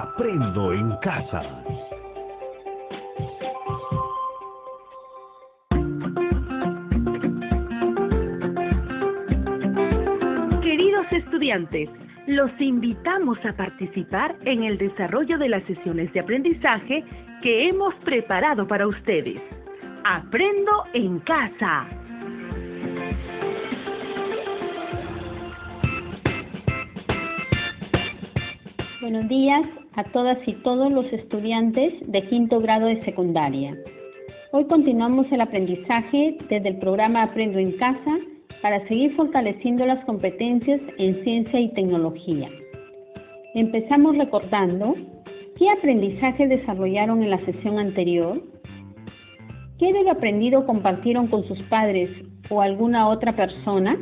Aprendo en casa. Queridos estudiantes, los invitamos a participar en el desarrollo de las sesiones de aprendizaje que hemos preparado para ustedes. Aprendo en casa. Buenos días a todas y todos los estudiantes de quinto grado de secundaria. Hoy continuamos el aprendizaje desde el programa Aprendo en Casa para seguir fortaleciendo las competencias en ciencia y tecnología. Empezamos recordando qué aprendizaje desarrollaron en la sesión anterior, qué de lo aprendido compartieron con sus padres o alguna otra persona.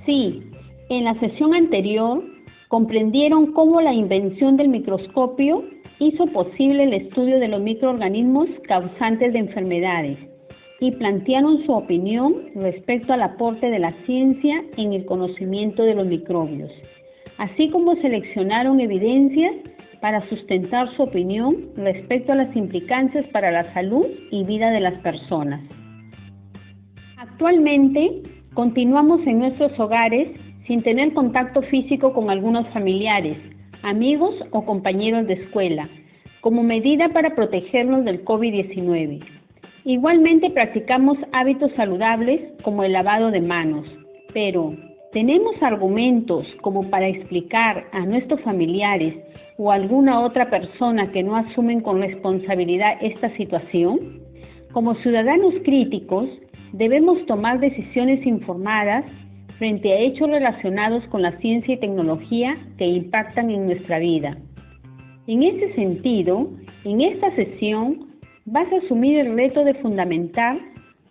Sí, en la sesión anterior comprendieron cómo la invención del microscopio hizo posible el estudio de los microorganismos causantes de enfermedades y plantearon su opinión respecto al aporte de la ciencia en el conocimiento de los microbios, así como seleccionaron evidencias para sustentar su opinión respecto a las implicancias para la salud y vida de las personas. Actualmente, continuamos en nuestros hogares sin tener contacto físico con algunos familiares, amigos o compañeros de escuela, como medida para protegernos del COVID-19. Igualmente practicamos hábitos saludables como el lavado de manos, pero ¿tenemos argumentos como para explicar a nuestros familiares o a alguna otra persona que no asumen con responsabilidad esta situación? Como ciudadanos críticos, debemos tomar decisiones informadas frente a hechos relacionados con la ciencia y tecnología que impactan en nuestra vida. En ese sentido, en esta sesión vas a asumir el reto de fundamentar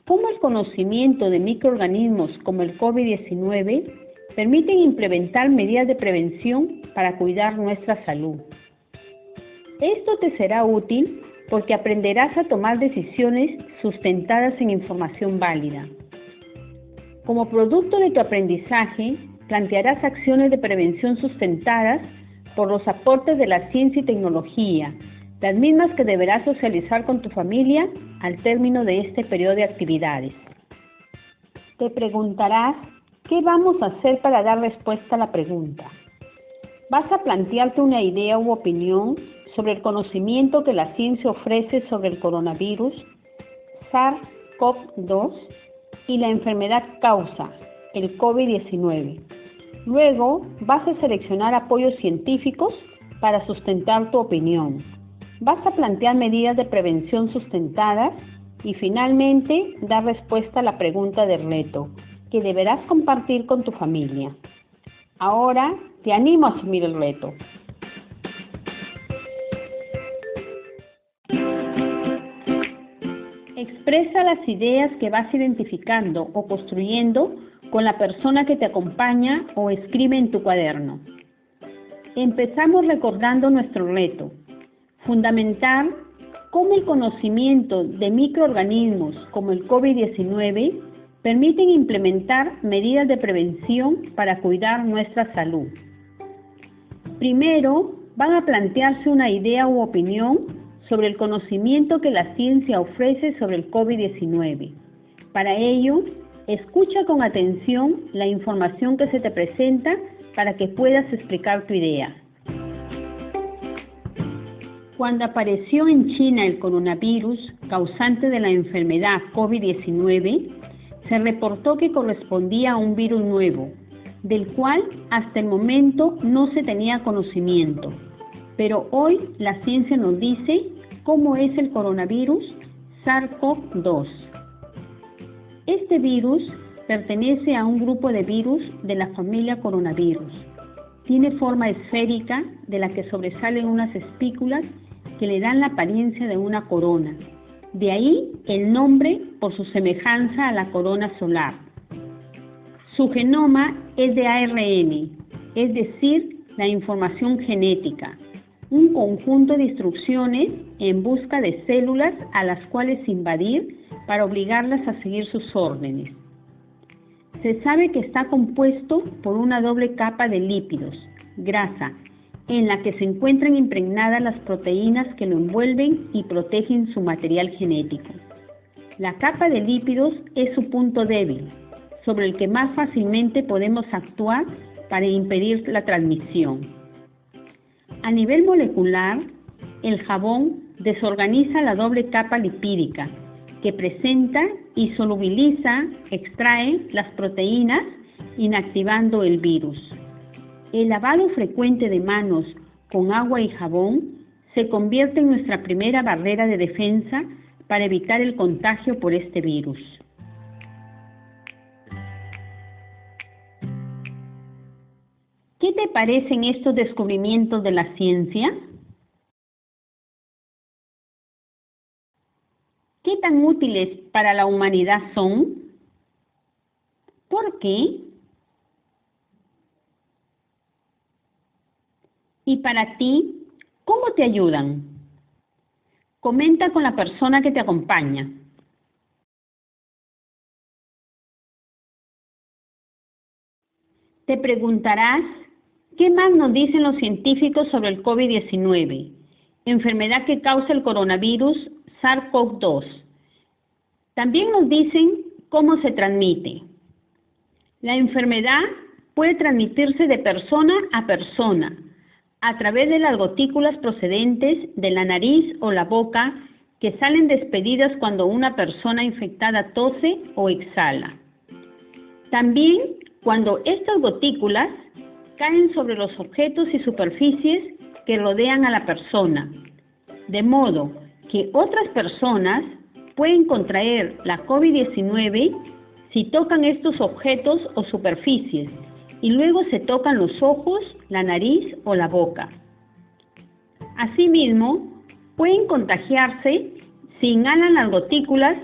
cómo el conocimiento de microorganismos como el COVID-19 permiten implementar medidas de prevención para cuidar nuestra salud. Esto te será útil porque aprenderás a tomar decisiones sustentadas en información válida. Como producto de tu aprendizaje, plantearás acciones de prevención sustentadas por los aportes de la ciencia y tecnología, las mismas que deberás socializar con tu familia al término de este periodo de actividades. Te preguntarás, ¿qué vamos a hacer para dar respuesta a la pregunta? Vas a plantearte una idea u opinión sobre el conocimiento que la ciencia ofrece sobre el coronavirus, SARS-CoV-2 y la enfermedad causa, el COVID-19. Luego, vas a seleccionar apoyos científicos para sustentar tu opinión. Vas a plantear medidas de prevención sustentadas y finalmente dar respuesta a la pregunta del reto, que deberás compartir con tu familia. Ahora, te animo a asumir el reto. Expresa las ideas que vas identificando o construyendo con la persona que te acompaña o escribe en tu cuaderno. Empezamos recordando nuestro reto, fundamentar cómo el conocimiento de microorganismos como el COVID-19 permiten implementar medidas de prevención para cuidar nuestra salud. Primero, van a plantearse una idea u opinión sobre el conocimiento que la ciencia ofrece sobre el COVID-19. Para ello, escucha con atención la información que se te presenta para que puedas explicar tu idea. Cuando apareció en China el coronavirus causante de la enfermedad COVID-19, se reportó que correspondía a un virus nuevo, del cual hasta el momento no se tenía conocimiento. Pero hoy la ciencia nos dice cómo es el coronavirus SARS-CoV-2. Este virus pertenece a un grupo de virus de la familia coronavirus. Tiene forma esférica de la que sobresalen unas espículas que le dan la apariencia de una corona. De ahí el nombre por su semejanza a la corona solar. Su genoma es de ARN, es decir, la información genética, un conjunto de instrucciones en busca de células a las cuales invadir para obligarlas a seguir sus órdenes. Se sabe que está compuesto por una doble capa de lípidos, grasa, en la que se encuentran impregnadas las proteínas que lo envuelven y protegen su material genético. La capa de lípidos es su punto débil, sobre el que más fácilmente podemos actuar para impedir la transmisión. A nivel molecular, el jabón desorganiza la doble capa lipídica, que presenta y solubiliza, extrae las proteínas, inactivando el virus. El lavado frecuente de manos con agua y jabón se convierte en nuestra primera barrera de defensa para evitar el contagio por este virus. ¿Qué te parecen estos descubrimientos de la ciencia? ¿Qué tan útiles para la humanidad son? ¿Por qué? Y para ti, ¿cómo te ayudan? Comenta con la persona que te acompaña. Te preguntarás, ¿qué más nos dicen los científicos sobre el COVID-19, enfermedad que causa el coronavirus SARS-CoV-2? También nos dicen cómo se transmite. La enfermedad puede transmitirse de persona a persona, a través de las gotículas procedentes de la nariz o la boca que salen despedidas cuando una persona infectada tose o exhala. También cuando estas gotículas caen sobre los objetos y superficies que rodean a la persona, de modo que otras personas pueden contraer la COVID-19 si tocan estos objetos o superficies y luego se tocan los ojos, la nariz o la boca. Asimismo, pueden contagiarse si inhalan las gotículas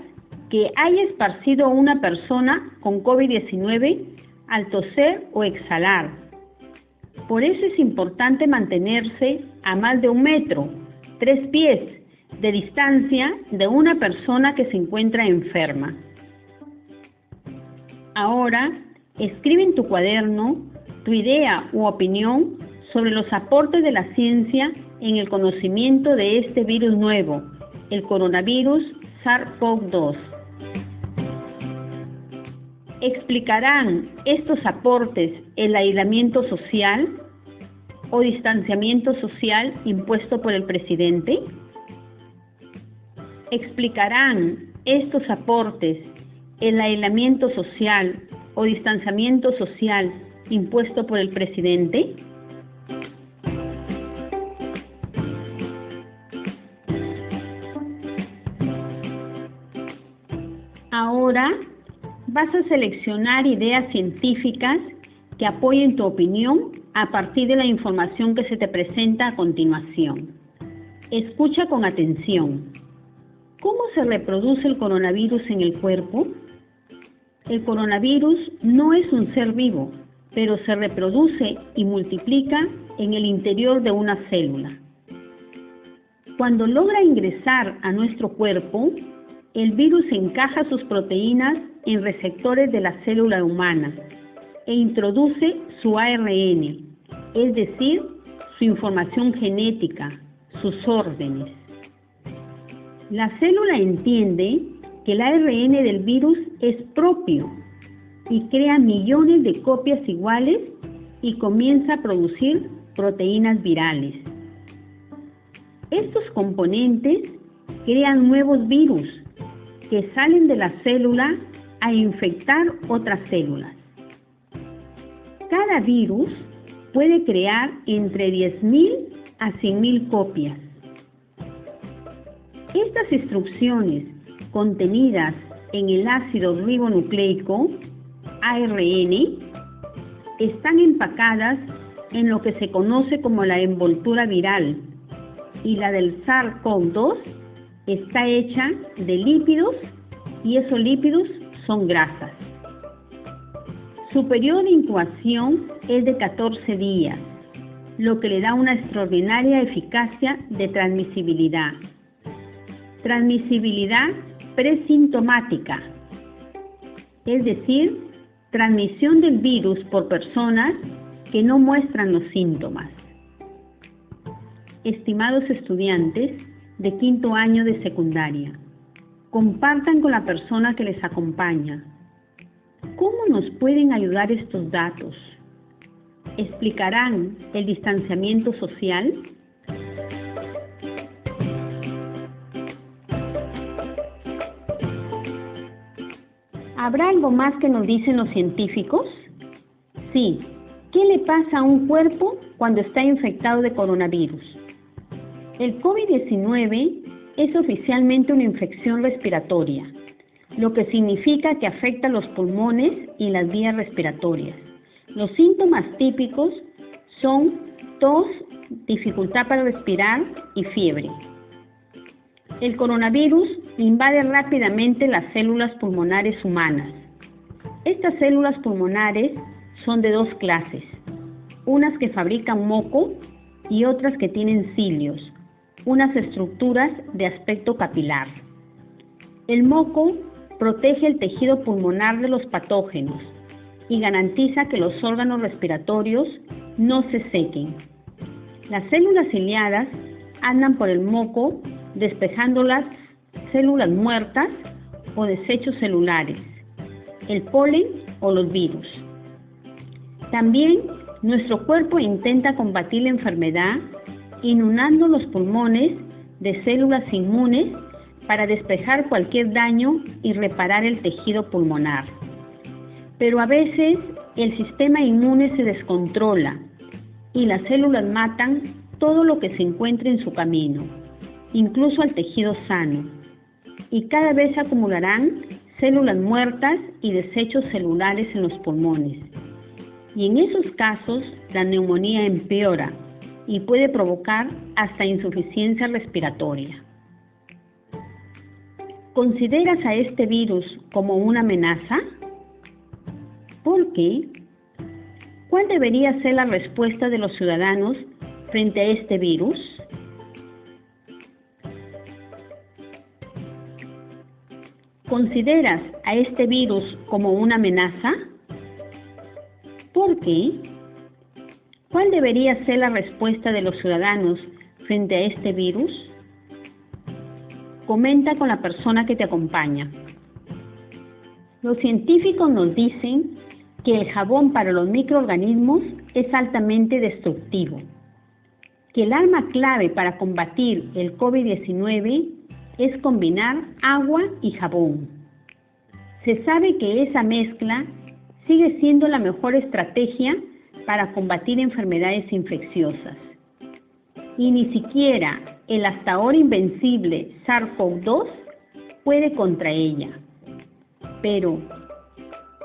que haya esparcido una persona con COVID-19 al toser o exhalar. Por eso es importante mantenerse a más de 1 metro, 3 pies, de distancia de una persona que se encuentra enferma. Ahora, escribe en tu cuaderno tu idea u opinión sobre los aportes de la ciencia en el conocimiento de este virus nuevo, el coronavirus SARS-CoV-2. ¿Explicarán estos aportes el aislamiento social o distanciamiento social impuesto por el presidente? ¿Explicarán estos aportes el aislamiento social o distanciamiento social impuesto por el presidente? Ahora vas a seleccionar ideas científicas que apoyen tu opinión a partir de la información que se te presenta a continuación. Escucha con atención. ¿Cómo se reproduce el coronavirus en el cuerpo? El coronavirus no es un ser vivo, pero se reproduce y multiplica en el interior de una célula. Cuando logra ingresar a nuestro cuerpo, el virus encaja sus proteínas en receptores de la célula humana e introduce su ARN, es decir, su información genética, sus órdenes. La célula entiende que el ARN del virus es propio y crea millones de copias iguales y comienza a producir proteínas virales. Estos componentes crean nuevos virus que salen de la célula a infectar otras células. Cada virus puede crear entre 10.000 a 100.000 copias. Estas instrucciones contenidas en el ácido ribonucleico, ARN, están empacadas en lo que se conoce como la envoltura viral, y la del SARS-CoV-2 está hecha de lípidos y esos lípidos son grasas. Su periodo de incubación es de 14 días, lo que le da una extraordinaria eficacia de transmisibilidad. Transmisibilidad presintomática, es decir, Transmisión del virus por personas que no muestran los síntomas. Estimados estudiantes de quinto año de secundaria, compartan con la persona que les acompaña. ¿Cómo nos pueden ayudar estos datos? ¿Explicarán el distanciamiento social? ¿Habrá algo más que nos dicen los científicos? Sí. ¿Qué le pasa a un cuerpo cuando está infectado de coronavirus? El COVID-19 es oficialmente una infección respiratoria, lo que significa que afecta los pulmones y las vías respiratorias. Los síntomas típicos son tos, dificultad para respirar y fiebre. El coronavirus invade rápidamente las células pulmonares humanas. Estas células pulmonares son de dos clases, unas que fabrican moco y otras que tienen cilios, unas estructuras de aspecto capilar. El moco protege el tejido pulmonar de los patógenos y garantiza que los órganos respiratorios no se sequen. Las células ciliadas andan por el moco despejando las células muertas o desechos celulares, el polen o los virus. También nuestro cuerpo intenta combatir la enfermedad inundando los pulmones de células inmunes para despejar cualquier daño y reparar el tejido pulmonar. Pero a veces el sistema inmune se descontrola y las células matan todo lo que se encuentre en su camino, incluso al tejido sano, y cada vez se acumularán células muertas y desechos celulares en los pulmones. Y en esos casos la neumonía empeora y puede provocar hasta insuficiencia respiratoria. ¿Consideras a este virus como una amenaza? ¿Por qué? ¿Cuál debería ser la respuesta de los ciudadanos frente a este virus? ¿Consideras a este virus como una amenaza? ¿Por qué? ¿Cuál debería ser la respuesta de los ciudadanos frente a este virus? Comenta con la persona que te acompaña. Los científicos nos dicen que el jabón para los microorganismos es altamente destructivo, que el arma clave para combatir el COVID-19 es combinar agua y jabón. Se sabe que esa mezcla sigue siendo la mejor estrategia para combatir enfermedades infecciosas. Y ni siquiera el hasta ahora invencible SARS-CoV-2 puede contra ella. Pero,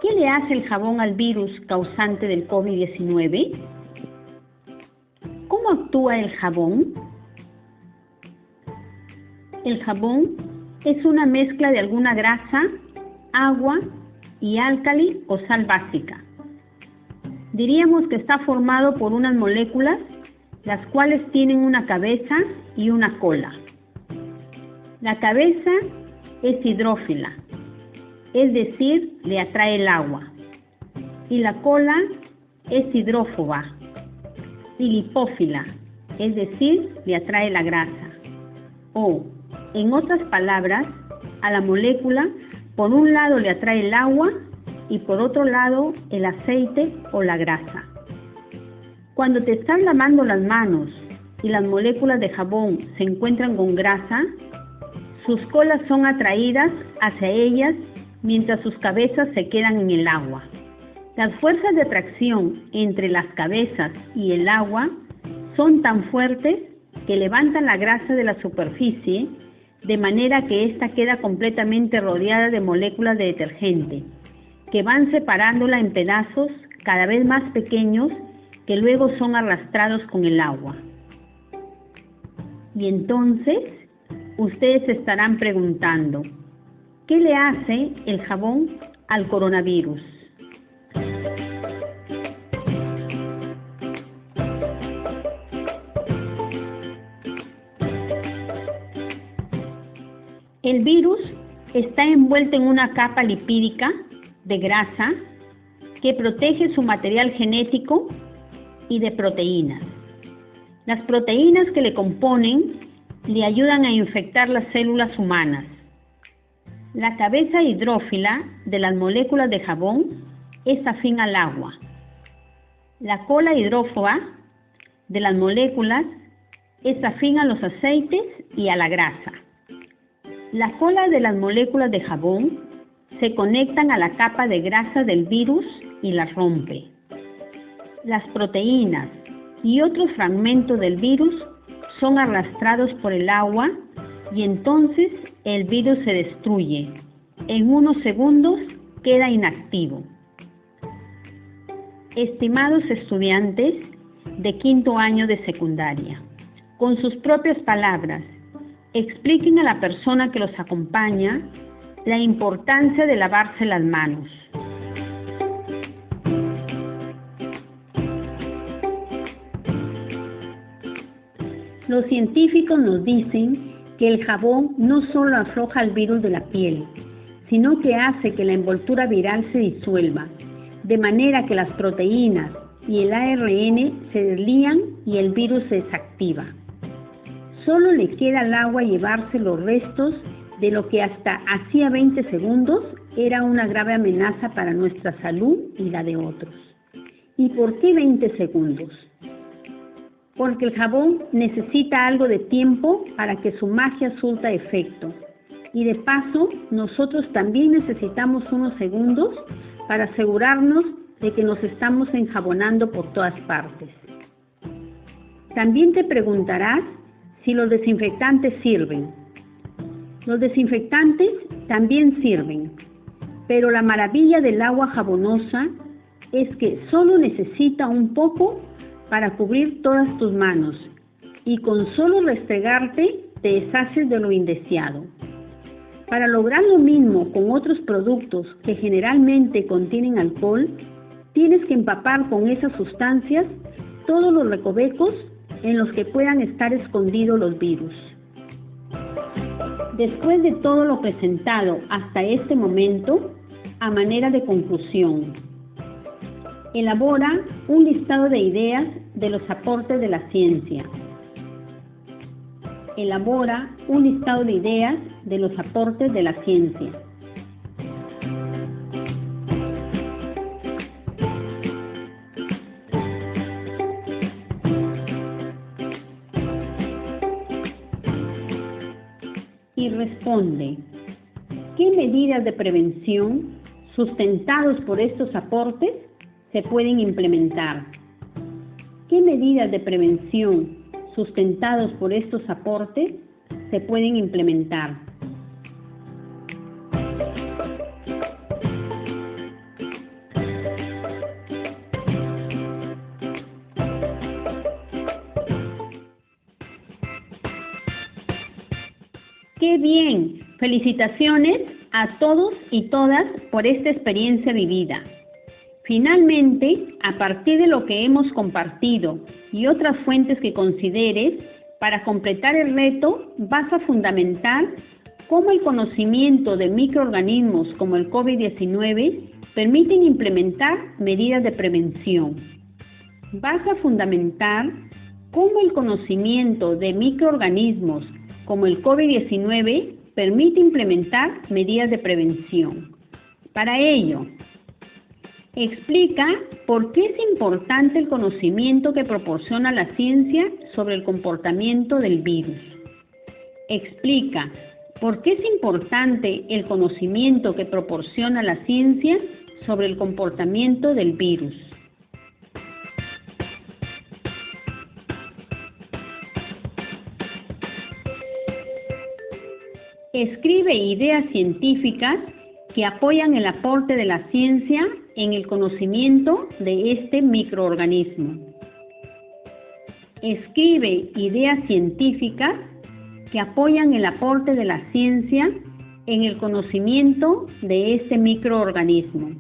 ¿qué le hace el jabón al virus causante del COVID-19? ¿Cómo actúa el jabón? El jabón es una mezcla de alguna grasa, agua y álcali o sal básica. Diríamos que está formado por unas moléculas, las cuales tienen una cabeza y una cola. La cabeza es hidrófila, es decir, le atrae el agua, y la cola es hidrófoba y lipófila, es decir, le atrae la grasa. O, en otras palabras, a la molécula por un lado le atrae el agua y por otro lado el aceite o la grasa. Cuando te estás lavando las manos y las moléculas de jabón se encuentran con grasa, sus colas son atraídas hacia ellas mientras sus cabezas se quedan en el agua. Las fuerzas de atracción entre las cabezas y el agua son tan fuertes que levantan la grasa de la superficie de manera que ésta queda completamente rodeada de moléculas de detergente, que van separándola en pedazos cada vez más pequeños que luego son arrastrados con el agua. Y entonces, ustedes se estarán preguntando, ¿qué le hace el jabón al coronavirus? El virus está envuelto en una capa lipídica de grasa que protege su material genético y de proteínas. Las proteínas que le componen le ayudan a infectar las células humanas. La cabeza hidrófila de las moléculas de jabón es afín al agua. La cola hidrófoba de las moléculas es afín a los aceites y a la grasa. La cola de las moléculas de jabón se conectan a la capa de grasa del virus y la rompe. Las proteínas y otros fragmentos del virus son arrastrados por el agua y entonces el virus se destruye. En unos segundos queda inactivo. Estimados estudiantes de quinto año de secundaria, con sus propias palabras, expliquen a la persona que los acompaña la importancia de lavarse las manos. Los científicos nos dicen que el jabón no solo afloja el virus de la piel, sino que hace que la envoltura viral se disuelva, de manera que las proteínas y el ARN se deslían y el virus se desactiva. Solo le queda al agua llevarse los restos de lo que hasta hacía 20 segundos era una grave amenaza para nuestra salud y la de otros. ¿Y por qué 20 segundos? Porque el jabón necesita algo de tiempo para que su magia surta efecto. Y de paso, nosotros también necesitamos unos segundos para asegurarnos de que nos estamos enjabonando por todas partes. También te preguntarás si los desinfectantes sirven. Los desinfectantes también sirven, pero la maravilla del agua jabonosa es que solo necesita un poco para cubrir todas tus manos y con solo restregarte te deshaces de lo indeseado. Para lograr lo mismo con otros productos que generalmente contienen alcohol, tienes que empapar con esas sustancias todos los recovecos en los que puedan estar escondidos los virus. Después de todo lo presentado hasta este momento, a manera de conclusión, elabora un listado de ideas de los aportes de la ciencia. Elabora un listado de ideas de los aportes de la ciencia. Y responde, ¿qué medidas de prevención sustentados por estos aportes se pueden implementar? ¿Qué medidas de prevención sustentados por estos aportes se pueden implementar? ¡Qué bien! Felicitaciones a todos y todas por esta experiencia vivida. Finalmente, a partir de lo que hemos compartido y otras fuentes que consideres, para completar el reto vas a fundamentar cómo el conocimiento de microorganismos como el COVID-19 permiten implementar medidas de prevención. Vas a fundamentar cómo el conocimiento de microorganismos como el COVID-19 permite implementar medidas de prevención. Para ello, explica por qué es importante el conocimiento que proporciona la ciencia sobre el comportamiento del virus. Explica por qué es importante el conocimiento que proporciona la ciencia sobre el comportamiento del virus. Escribe ideas científicas que apoyan el aporte de la ciencia en el conocimiento de este microorganismo. Escribe ideas científicas que apoyan el aporte de la ciencia en el conocimiento de este microorganismo.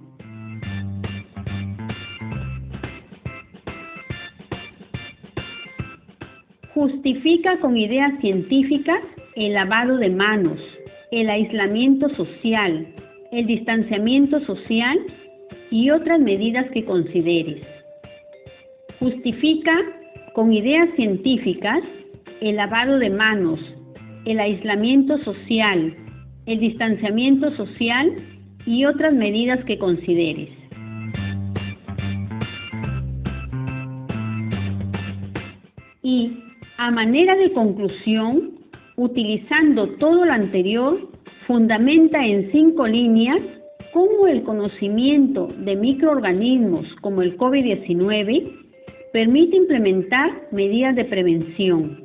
Justifica con ideas científicas el lavado de manos, el aislamiento social, el distanciamiento social y otras medidas que consideres. Justifica con ideas científicas el lavado de manos, el aislamiento social, el distanciamiento social y otras medidas que consideres. Y, a manera de conclusión, utilizando todo lo anterior, fundamenta en 5 líneas cómo el conocimiento de microorganismos como el COVID-19 permite implementar medidas de prevención.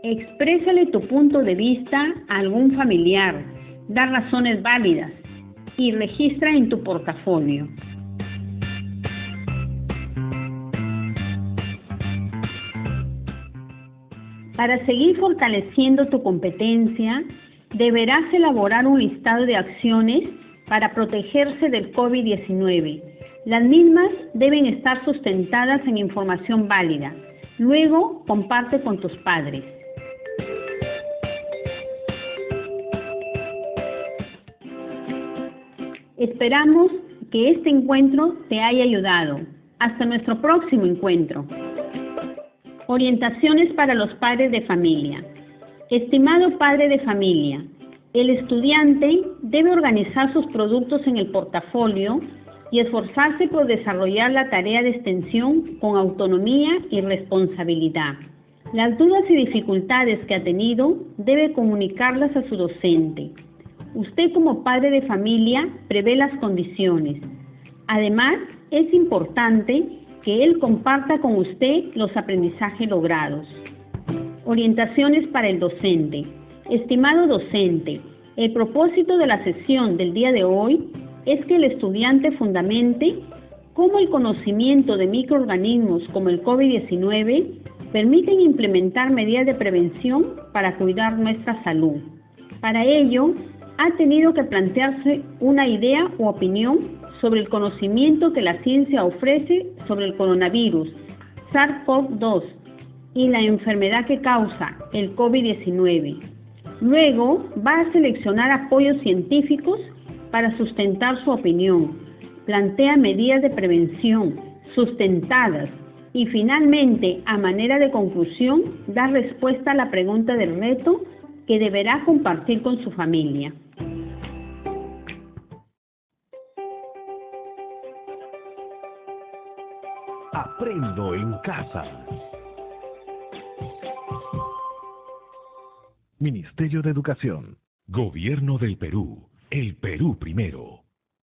Exprésale tu punto de vista a algún familiar, da razones válidas y registra en tu portafolio. Para seguir fortaleciendo tu competencia, deberás elaborar un listado de acciones para protegerse del COVID-19. Las mismas deben estar sustentadas en información válida. Luego, comparte con tus padres. Esperamos que este encuentro te haya ayudado. Hasta nuestro próximo encuentro. Orientaciones para los padres de familia. Estimado padre de familia, el estudiante debe organizar sus productos en el portafolio y esforzarse por desarrollar la tarea de extensión con autonomía y responsabilidad. Las dudas y dificultades que ha tenido debe comunicarlas a su docente. Usted como padre de familia prevé las condiciones. Además, es importante que él comparta con usted los aprendizajes logrados. Orientaciones para el docente. Estimado docente, el propósito de la sesión del día de hoy es que el estudiante fundamente cómo el conocimiento de microorganismos como el COVID-19 permiten implementar medidas de prevención para cuidar nuestra salud. Para ello, ha tenido que plantearse una idea u opinión sobre el conocimiento que la ciencia ofrece sobre el coronavirus, SARS-CoV-2, y la enfermedad que causa, el COVID-19. Luego, va a seleccionar apoyos científicos para sustentar su opinión. Plantea medidas de prevención sustentadas y finalmente, a manera de conclusión, da respuesta a la pregunta del reto que deberá compartir con su familia. Aprendo en casa. Ministerio de Educación. Gobierno del Perú. El Perú primero.